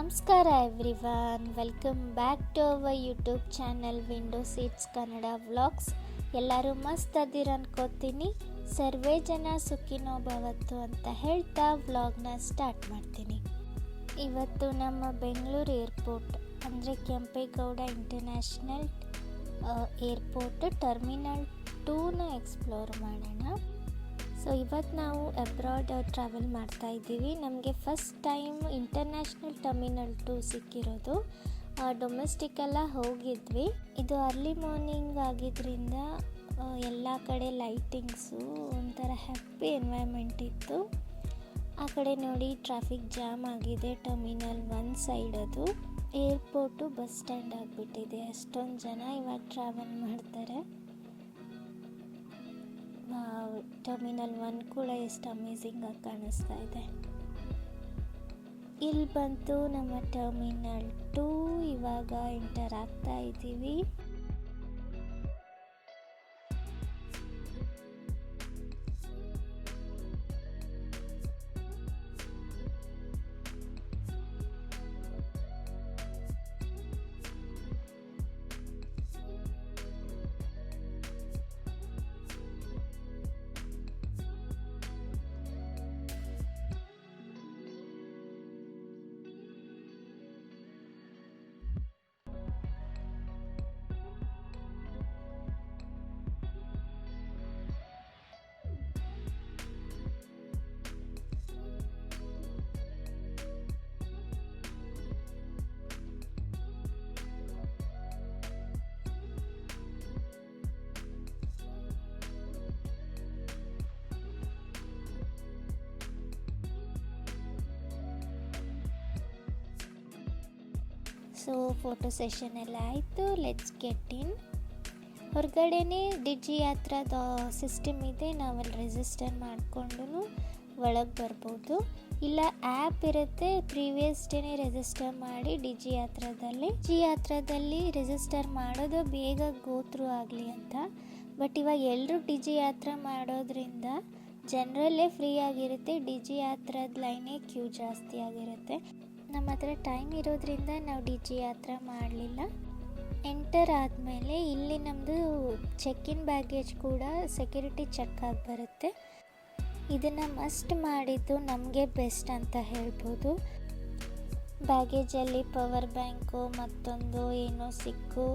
ನಮಸ್ಕಾರ everyone, welcome back to our YouTube channel Window Seats Kannada vlogs. ಎಲ್ಲರೂ ಮಸ್ತ್ ಅದಿರ ಅನ್ಕೋತೀನಿ. ಸರ್ವೇ ಜನ ಸುಖಿನೋ ಭವತ್ತು ಅಂತ ಹೇಳ್ತಾ ವ್ಲಾಗ್ನ ಸ್ಟಾರ್ಟ್ ಮಾಡ್ತೀನಿ. ಇವತ್ತು ನಮ್ಮ ಬೆಂಗಳೂರು ಏರ್ಪೋರ್ಟ್ ಅಂದರೆ ಕೆಂಪೇಗೌಡ ಇಂಟರ್ನ್ಯಾಷನಲ್ ಏರ್ಪೋರ್ಟ್ ಟರ್ಮಿನಲ್ 2ನ ಎಕ್ಸ್ಪ್ಲೋರ್ ಮಾಡೋಣ. ಸೊ ಇವತ್ತು ನಾವು ಅಬ್ರಾಡ್ ಟ್ರಾವೆಲ್ ಮಾಡ್ತಾ ಇದ್ದೀವಿ. ನಮಗೆ ಫಸ್ಟ್ ಟೈಮ್ ಇಂಟರ್ನ್ಯಾಷನಲ್ ಟರ್ಮಿನಲ್ 2 ಸಿಕ್ಕಿರೋದು. ಡೊಮೆಸ್ಟಿಕ್ಕೆಲ್ಲ ಹೋಗಿದ್ವಿ. ಇದು ಅರ್ಲಿ ಮಾರ್ನಿಂಗ್ ಆಗಿದ್ದರಿಂದ ಎಲ್ಲ ಕಡೆ ಲೈಟಿಂಗ್ಸು, ಒಂಥರ ಹ್ಯಾಪಿ ಎನ್ವೈರ್ಮೆಂಟ್ ಇತ್ತು. ಆ ಕಡೆ ನೋಡಿ ಟ್ರಾಫಿಕ್ ಜಾಮ್ ಆಗಿದೆ. ಟರ್ಮಿನಲ್ 1 ಸೈಡ್ ಅದು ಏರ್ಪೋರ್ಟು ಬಸ್ ಸ್ಟ್ಯಾಂಡ್ ಆಗಿಬಿಟ್ಟಿದೆ. ಅಷ್ಟೊಂದು ಜನ ಇವಾಗ ಟ್ರಾವೆಲ್ ಮಾಡ್ತಾರೆ. ಟರ್ಮಿನಲ್ 1 ಕೂಡ ಎಷ್ಟು ಅಮೇಝಿಂಗ್ ಆಗಿ ಕಾಣಿಸ್ತಾ ಇದೆ. ಇಲ್ಲಿ ಬಂತು ನಮ್ಮ ಟರ್ಮಿನಲ್ 2. ಇವಾಗ ಎಂಟರ್ ಆಗ್ತಾ ಇದ್ದೀವಿ. ಸೊ ಫೋಟೋ ಸೆಷನ್ ಎಲ್ಲ ಆಯಿತು. Let's get in. ಹೊರಗಡೆನೇ ಡಿಜಿ ಯಾತ್ರದ ಸಿಸ್ಟಮ್ ಇದೆ. ನಾವಲ್ಲಿ ರಿಜಿಸ್ಟರ್ ಮಾಡಿಕೊಂಡು ಒಳಗೆ ಬರ್ಬೋದು. ಇಲ್ಲ ಆ್ಯಪ್ ಇರುತ್ತೆ, ಪ್ರೀವಿಯಸ್ ಡೇನೇ ರಿಜಿಸ್ಟರ್ ಮಾಡಿ ಡಿಜಿ ಯಾತ್ರದಲ್ಲಿ ರಿಜಿಸ್ಟರ್ ಮಾಡೋದು ಬೇಗ ಗೋತ್ರು ಆಗಲಿ ಅಂತ. ಬಟ್ ಇವಾಗ ಎಲ್ಲರೂ ಡಿಜಿ ಯಾತ್ರೆ ಮಾಡೋದ್ರಿಂದ ಜನರಲ್ಲೇ ಫ್ರೀ ಆಗಿರುತ್ತೆ. ಡಿಜಿ ಯಾತ್ರದ ಲೈನೇ ಕ್ಯೂ ಜಾಸ್ತಿ ಆಗಿರುತ್ತೆ. ನಮ್ಮ ಹತ್ರ ಟೈಮ್ ಇರೋದ್ರಿಂದ ನಾವು ಡಿಜಿ ಯಾತ್ರೆ ಮಾಡಲಿಲ್ಲ. ಎಂಟರ್ ಆದಮೇಲೆ ಇಲ್ಲಿ ನಮ್ಮದು ಚೆಕ್ ಇನ್ ಬ್ಯಾಗೇಜ್ ಕೂಡ ಸೆಕ್ಯೂರಿಟಿ ಚೆಕ್ ಆಗಿ ಬರುತ್ತೆ. ಇದನ್ನು ಮಸ್ಟ್ ಮಾಡಿದ್ದು ನಮಗೆ ಬೆಸ್ಟ್ ಅಂತ ಹೇಳ್ಬೋದು. ಬ್ಯಾಗೇಜಲ್ಲಿ ಪವರ್ ಬ್ಯಾಂಕು ಮತ್ತೊಂದು ಏನೋ ಸಿಕ್ಕು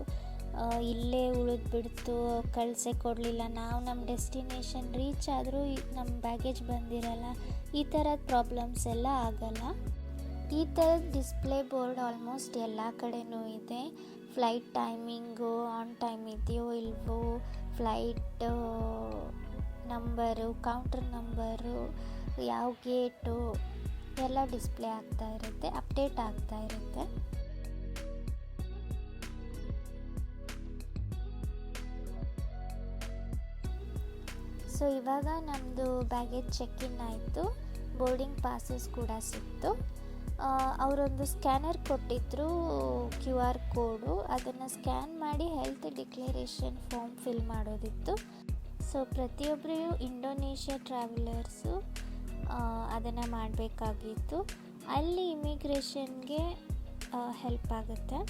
ಇಲ್ಲೇ ಉಳಿದ್ಬಿಡ್ತು, ಕಳಿಸೇ ಕೊಡಲಿಲ್ಲ, ನಾವು ನಮ್ಮ ಡೆಸ್ಟಿನೇಷನ್ ರೀಚ್ ಆದರೂ ನಮ್ಮ ಬ್ಯಾಗೇಜ್ ಬಂದಿರಲ್ಲ, ಈ ಥರದ ಪ್ರಾಬ್ಲಮ್ಸ್ ಎಲ್ಲ ಆಗಲ್ಲ. ಈ ಥರದ ಡಿಸ್ಪ್ಲೇ ಬೋರ್ಡ್ ಆಲ್ಮೋಸ್ಟ್ ಎಲ್ಲ ಕಡೆನೂ ಇದೆ. ಫ್ಲೈಟ್ ಟೈಮಿಂಗು, ಆನ್ ಟೈಮ್ ಇದೆಯೋ ಇಲ್ವೋ, ಫ್ಲೈಟ್ ನಂಬರು, ಕೌಂಟರ್ ನಂಬರು, ಯಾವ ಗೇಟು ಎಲ್ಲ ಡಿಸ್ಪ್ಲೇ ಆಗ್ತಾ ಇರುತ್ತೆ, ಅಪ್ಡೇಟ್ ಆಗ್ತಾ ಇರುತ್ತೆ. ಸೊ ಇವಾಗ ನಮ್ಮದು ಬ್ಯಾಗೇಜ್ ಚೆಕ್ ಇನ್ ಆಯಿತು. ಬೋರ್ಡಿಂಗ್ ಪಾಸಸ್ ಕೂಡ ಸಿಕ್ತು. ಅವರೊಂದು ಸ್ಕ್ಯಾನರ್ ಕೊಟ್ಟಿದ್ದರು, QR ಕೋಡು. ಅದನ್ನು ಸ್ಕ್ಯಾನ್ ಮಾಡಿ ಹೆಲ್ತ್ ಡಿಕ್ಲರೇಷನ್ ಫಾರ್ಮ್ ಫಿಲ್ ಮಾಡೋದಿತ್ತು. ಸೊ ಪ್ರತಿಯೊಬ್ಬರು ಇಂಡೋನೇಷ್ಯಾ ಟ್ರಾವೆಲರ್ಸು ಅದನ್ನು ಮಾಡಬೇಕಾಗಿತ್ತು. ಅಲ್ಲಿ ಇಮಿಗ್ರೇಷನ್ಗೆ ಹೆಲ್ಪ್ ಆಗುತ್ತೆ.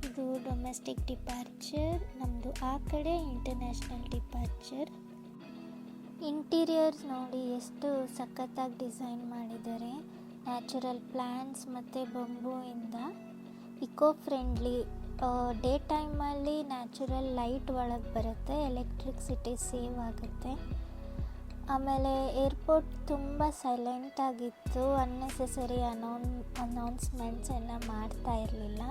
ಇದು ಡೊಮೆಸ್ಟಿಕ್ ಡಿಪಾರ್ಚರ್, ನಮ್ಮದು ಆ ಕಡೆ ಇಂಟರ್ನ್ಯಾಷನಲ್ ಡಿಪಾರ್ಚರ್. ಇಂಟೀರಿಯರ್ಸ್ ನೋಡಿ ಎಷ್ಟು ಸಖತ್ತಾಗಿ ಡಿಸೈನ್ ಮಾಡಿದ್ದಾರೆ. ನ್ಯಾಚುರಲ್ ಪ್ಲ್ಯಾಂಟ್ಸ್ ಮತ್ತು ಬಂಬೂಯಿಂದ ಇಕೋ ಫ್ರೆಂಡ್ಲಿ. ಡೇ ಟೈಮಲ್ಲಿ ನ್ಯಾಚುರಲ್ ಲೈಟ್ ಒಳಗೆ ಬರುತ್ತೆ, ಎಲೆಕ್ಟ್ರಿಸಿಟಿ ಸೇವ್ ಆಗುತ್ತೆ. ಆಮೇಲೆ ಏರ್ಪೋರ್ಟ್ ತುಂಬ ಸೈಲೆಂಟಾಗಿತ್ತು. ಅನ್ನೆಸೆಸರಿ ಅನೌನ್ಸ್ಮೆಂಟ್ಸ್ ಎಲ್ಲ ಮಾಡ್ತಾ ಇರಲಿಲ್ಲ.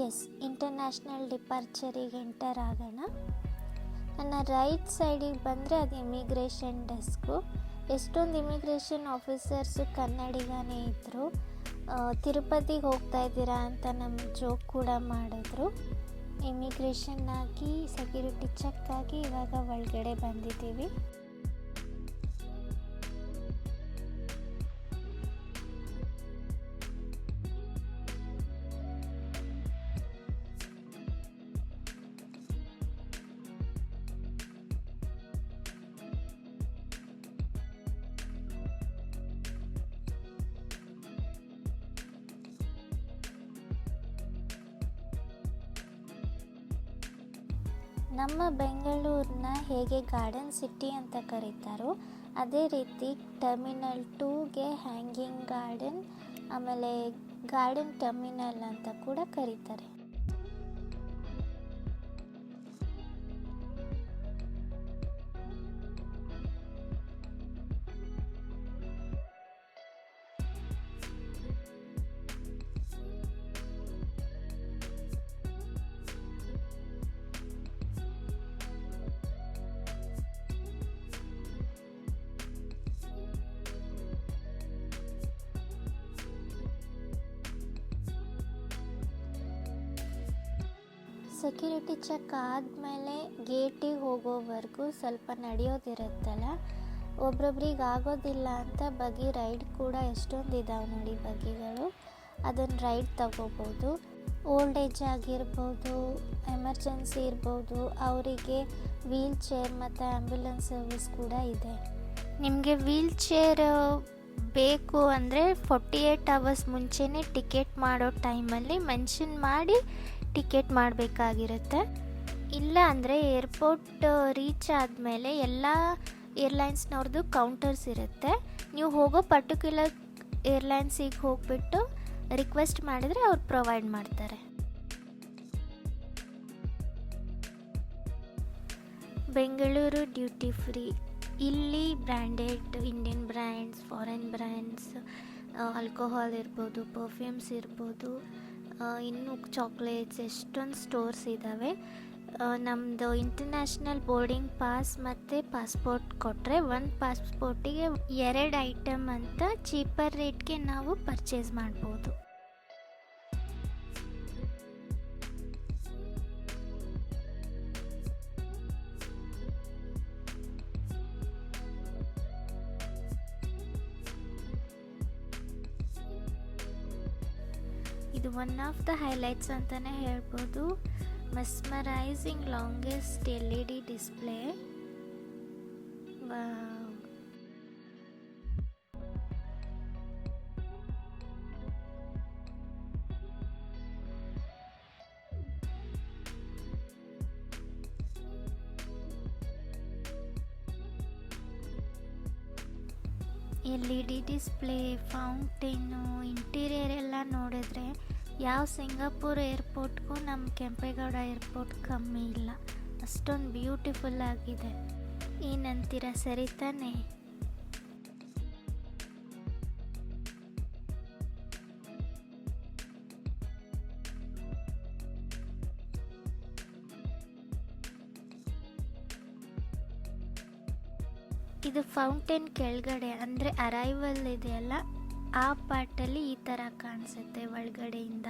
ಎಸ್, ಇಂಟರ್ನ್ಯಾಷನಲ್ ಡಿಪಾರ್ಚರಿಗೆ ಎಂಟರ್ ಆಗೋಣ. ನನ್ನ ರೈಟ್ ಸೈಡಿಗೆ ಬಂದರೆ ಅದು ಇಮಿಗ್ರೇಷನ್ ಡೆಸ್ಕು. ಎಷ್ಟೊಂದು ಇಮಿಗ್ರೇಷನ್ ಆಫೀಸರ್ಸು ಕನ್ನಡಿಗನೇ ಇದ್ದರು. ತಿರುಪತಿಗೆ ಹೋಗ್ತಾ ಇದ್ದೀರಾ ಅಂತ ನಮ್ಮ ಜೋಕ್ ಕೂಡ ಮಾಡಿದ್ರು. ಇಮಿಗ್ರೇಷನ್ ಆಗಿ ಸೆಕ್ಯೂರಿಟಿ ಚೆಕ್ ಆಗಿ ಇವಾಗ ಒಳಗಡೆ ಬಂದಿದ್ದೀವಿ. ನಮ್ಮ ಬೆಂಗಳೂರನ್ನ ಹೇಗೆ ಗಾರ್ಡನ್ ಸಿಟಿ ಅಂತ ಕರೀತಾರೋ ಅದೇ ರೀತಿ ಟರ್ಮಿನಲ್ 2ಗೆ ಹ್ಯಾಂಗಿಂಗ್ ಗಾರ್ಡನ್, ಆಮೇಲೆ ಗಾರ್ಡನ್ ಟರ್ಮಿನಲ್ ಅಂತ ಕೂಡ ಕರೀತಾರೆ. ಸೆಕ್ಯೂರಿಟಿ ಚೆಕ್ ಆದಮೇಲೆ ಗೇಟಿಗೆ ಹೋಗೋವರೆಗೂ ಸ್ವಲ್ಪ ನಡೆಯೋದಿರುತ್ತಲ್ಲ, ಒಬ್ರೊಬ್ರಿಗೆ ಆಗೋದಿಲ್ಲ ಅಂತ ಬಗ್ಗಿ ರೈಡ್ ಕೂಡ ಎಷ್ಟೊಂದು ಇದ್ದಾವೆ ನೋಡಿ ಬಗ್ಗಿಗಳು. ಅದನ್ನು ರೈಡ್ ತಗೋಬೋದು. ಓಲ್ಡ್ ಏಜ್ ಆಗಿರ್ಬೋದು, ಎಮರ್ಜೆನ್ಸಿ ಇರ್ಬೋದು, ಅವರಿಗೆ ವೀಲ್ ಚೇರ್ ಮತ್ತು ಆ್ಯಂಬ್ಯುಲೆನ್ಸ್ ಸರ್ವಿಸ್ ಕೂಡ ಇದೆ. ನಿಮಗೆ ವೀಲ್ ಚೇರ್ ಬೇಕು ಅಂದರೆ 48 ಅವರ್ಸ್ ಮುಂಚೆನೇ ಟಿಕೆಟ್ ಮಾಡೋ ಟೈಮಲ್ಲಿ ಮೆನ್ಷನ್ ಮಾಡಿ ಟಿಕೆಟ್ ಮಾಡಬೇಕಾಗಿರುತ್ತೆ. ಇಲ್ಲ ಅಂದರೆ ಏರ್ಪೋರ್ಟ್ ರೀಚ್ ಆದಮೇಲೆ ಎಲ್ಲ ಏರ್ಲೈನ್ಸ್ನವ್ರದ್ದು ಕೌಂಟರ್ಸ್ ಇರುತ್ತೆ. ನೀವು ಹೋಗೋ ಪರ್ಟಿಕ್ಯುಲರ್ ಏರ್ಲೈನ್ಸಿಗೆ ಹೋಗಿಬಿಟ್ಟು ರಿಕ್ವೆಸ್ಟ್ ಮಾಡಿದರೆ ಅವ್ರು ಪ್ರೊವೈಡ್ ಮಾಡ್ತಾರೆ. Bengaluru duty free. ಇಲ್ಲಿ branded Indian brands, foreign brands, alcohol ಇರ್ಬೋದು, ಪರ್ಫ್ಯೂಮ್ಸ್ ಇರ್ಬೋದು, ಇನ್ನು ಚಾಕ್ಲೇಟ್ಸ್, ಎಷ್ಟೊಂದು ಸ್ಟೋರ್ಸ್ ಇದ್ದಾವೆ. ನಮ್ಮದು ಇಂಟರ್ನ್ಯಾಷನಲ್ ಬೋರ್ಡಿಂಗ್ ಪಾಸ್ ಮತ್ತು ಪಾಸ್ಪೋರ್ಟ್ ಕೊಟ್ಟರೆ ಒಂದು ಪಾಸ್ಪೋರ್ಟಿಗೆ 2 ಐಟಮ್ ಅಂತ ಚೀಪರ್ ರೇಟ್ಗೆ ನಾವು ಪರ್ಚೇಸ್ ಮಾಡ್ಬೋದು. ಇದು ಒನ್ ಆಫ್ ದ ಹೈಲೈಟ್ಸ್ ಅಂತಲೇ ಹೇಳ್ಬೋದು. Mesmerising longest LED display. LED display, fountain, interior ಎಲ್ಲ ನೋಡಿದ್ರೆ ಯಾವ ಸಿಂಗಾಪುರ್ ಏರ್ಪೋರ್ಟ್ಗೂ ನಮ್ಮ ಕೆಂಪೇಗೌಡ ಏರ್ಪೋರ್ಟ್ ಕಮ್ಮಿ ಇಲ್ಲ. ಅಷ್ಟೊಂದು ಬ್ಯೂಟಿಫುಲ್ ಆಗಿದೆ. ಏನಂತೀರ, ಸರಿ ತಾನೇ? ಇದು ಫೌಂಟೇನ್ ಕೆಳಗಡೆ ಅಂದರೆ ಅರೈವಲ್ ಇದೆಯಲ್ಲ, ಆ ಪಾರ್ಟಲ್ಲಿ ಈ ಥರ ಕಾಣಿಸುತ್ತೆ ಒಳಗಡೆಯಿಂದ.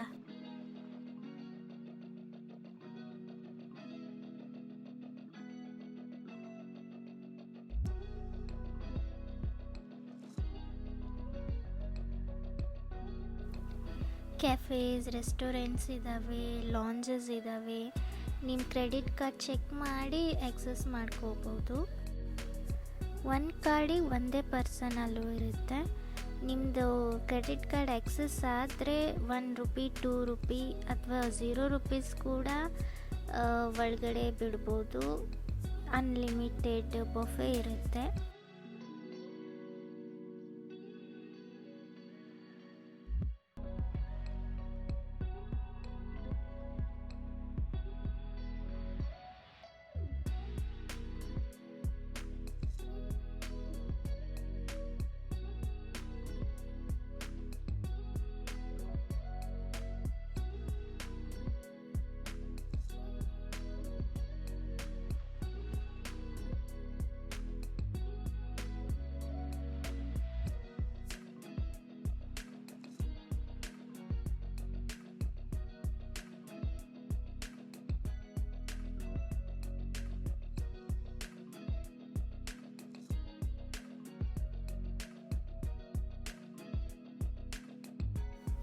ಕೆಫೇಸ್, ರೆಸ್ಟೋರೆಂಟ್ಸ್ ಇದ್ದಾವೆ, ಲಾಂಜಸ್ ಇದ್ದಾವೆ. ನಿಮ್ಮ ಕ್ರೆಡಿಟ್ ಕಾರ್ಡ್ ಚೆಕ್ ಮಾಡಿ ಆಕ್ಸೆಸ್ ಮಾಡ್ಕೋಬೋದು. ಒಂದು ಕಾರ್ಡಿಗೆ ಒಂದೇ ಪರ್ಸನ್ ಅಲ್ಲೂ ಇರುತ್ತೆ. ನಿಮ್ಮದು ಕ್ರೆಡಿಟ್ ಕಾರ್ಡ್ ಆಕ್ಸೆಸ್ ಆದರೆ ₹1, ₹2 ಅಥವಾ ₹0 ಕೂಡ ಒಳಗಡೆ ಬಿಡ್ಬೋದು. ಅನ್ಲಿಮಿಟೆಡ್ ಬಫೆ ಇರುತ್ತೆ.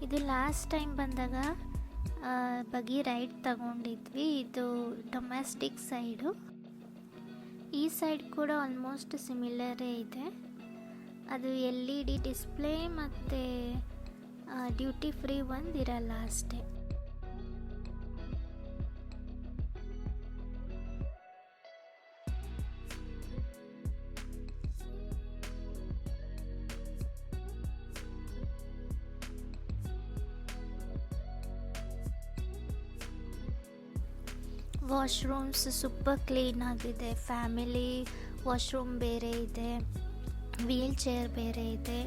ಇದು ಲಾಸ್ಟ್ ಟೈಮ್ ಬಂದಾಗ ಬಗ್ಗಿ ರೈಡ್ ತಗೊಂಡಿದ್ವಿ. ಇದು ಡೊಮೆಸ್ಟಿಕ್ ಸೈಡು. ಈ ಸೈಡ್ ಕೂಡ ಆಲ್ಮೋಸ್ಟ್ ಸಿಮಿಲರೇ ಇದೆ. ಅದು LED ಡಿಸ್ಪ್ಲೇ ಮತ್ತು ಡ್ಯೂಟಿ ಫ್ರೀ ಒಂದಿರಲ್ಲ ಅಷ್ಟೇ. ವಾಶ್ರೂಮ್ಸ್ ಸೂಪರ್ ಕ್ಲೀನ್ ಆಗಿದೆ. ಫ್ಯಾಮಿಲಿ ವಾಶ್ರೂಮ್ ಬೇರೆ ಇದೆ, ವೀಲ್ ಚೇರ್ ಬೇರೆ ಇದೆ.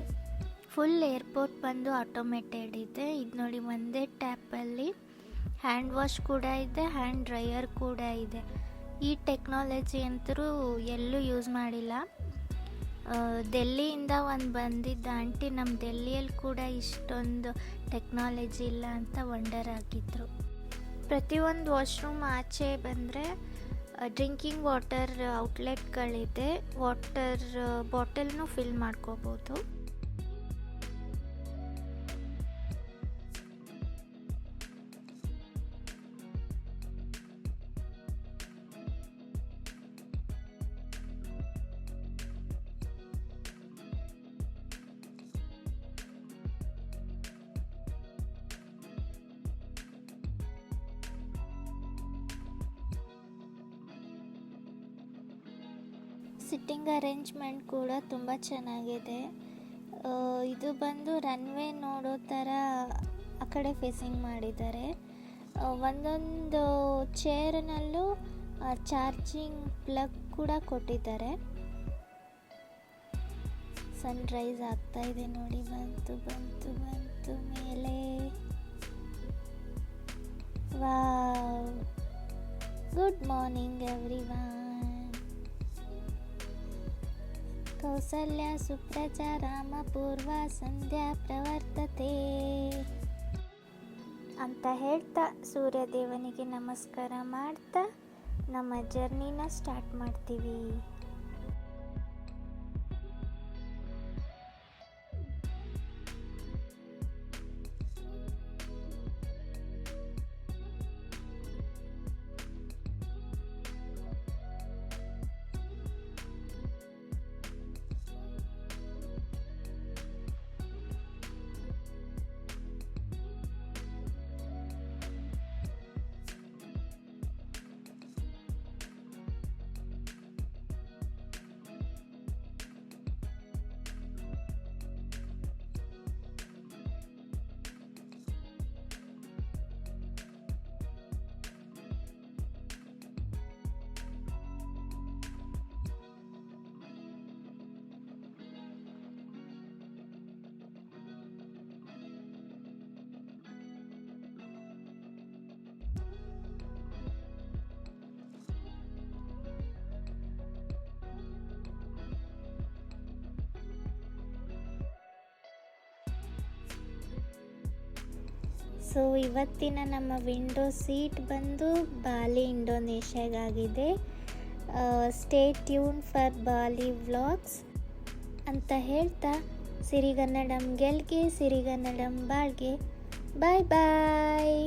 ಫುಲ್ ಏರ್ಪೋರ್ಟ್ ಬಂದು ಆಟೋಮೇಟೆಡ್ ಇದೆ. ಇದು ನೋಡಿ, ಒಂದೇ ಟ್ಯಾಪಲ್ಲಿ ಹ್ಯಾಂಡ್ ವಾಶ್ ಕೂಡ ಇದೆ, ಹ್ಯಾಂಡ್ ಡ್ರೈಯರ್ ಕೂಡ ಇದೆ. ಈ ಟೆಕ್ನಾಲಜಿ ಅಂತೂ ಎಲ್ಲೂ ಯೂಸ್ ಮಾಡಿಲ್ಲ. ಡೆಲ್ಲಿಯಿಂದ ಒಂದು ಬಂದಿದ್ದ ಆಂಟಿ ನಮ್ಮ ಡೆಲ್ಲಿಯಲ್ಲಿ ಕೂಡ ಇಷ್ಟೊಂದು ಟೆಕ್ನಾಲಜಿ ಇಲ್ಲ ಅಂತ ವಂಡರ್ ಆಗಿದ್ರು. ಪ್ರತಿಯೊಂದು ವಾಶ್ರೂಮ್ ಆಚೆ ಬಂದರೆ ಡ್ರಿಂಕಿಂಗ್ ವಾಟರ್ ಔಟ್ಲೆಟ್ಗಳಿದೆ. ವಾಟರ್ ಬಾಟಲ್ನೂ ಫಿಲ್ ಮಾಡ್ಕೋಬೋದು. ಸಿಟ್ಟಿಂಗ್ ಅರೇಂಜ್ಮೆಂಟ್ ಕೂಡ ತುಂಬ ಚೆನ್ನಾಗಿದೆ. ಇದು ಬಂದು ರನ್ವೇ ನೋಡೋ ಥರ ಆ ಕಡೆ ಫೇಸಿಂಗ್ ಮಾಡಿದ್ದಾರೆ. ಒಂದೊಂದು ಚೇರ್ನಲ್ಲೂ ಚಾರ್ಜಿಂಗ್ ಪ್ಲಗ್ ಕೂಡ ಕೊಟ್ಟಿದ್ದಾರೆ. ಸನ್ರೈಸ್ ಆಗ್ತಾ ಇದೆ ನೋಡಿ, ಬಂತು ಬಂತು ಬಂತು ಮೇಲೆ. Wow, good morning everyone. Kausalya ಸುಪ್ರಜಾ ರಾಮ ಪೂರ್ವ ಸಂಧ್ಯಾ ಪ್ರವರ್ತತೆ ಅಂತ ಹೇಳ್ತಾ ಸೂರ್ಯದೇವನಿಗೆ ನಮಸ್ಕಾರ ಮಾಡ್ತಾ ನಮ್ಮ ಜರ್ನಿನ ಸ್ಟಾರ್ಟ್ ಮಾಡ್ತೀವಿ. ಸೊ ಇವತ್ತಿನ ನಮ್ಮ ವಿಂಡೋ ಸೀಟ್ ಬಂದು ಬಾಲಿ ಇಂಡೋನೇಷ್ಯಾಗಾಗಿದೆ. Stay tune for Bali vlogs ಅಂತ ಹೇಳ್ತಾ ಸಿರಿಗನ್ನಡಂ ಗೆಲ್ಗೆ ಸಿರಿಗನ್ನಡಂ ಬಾಳ್ಗೆ. ಬಾಯ್ ಬಾಯ್.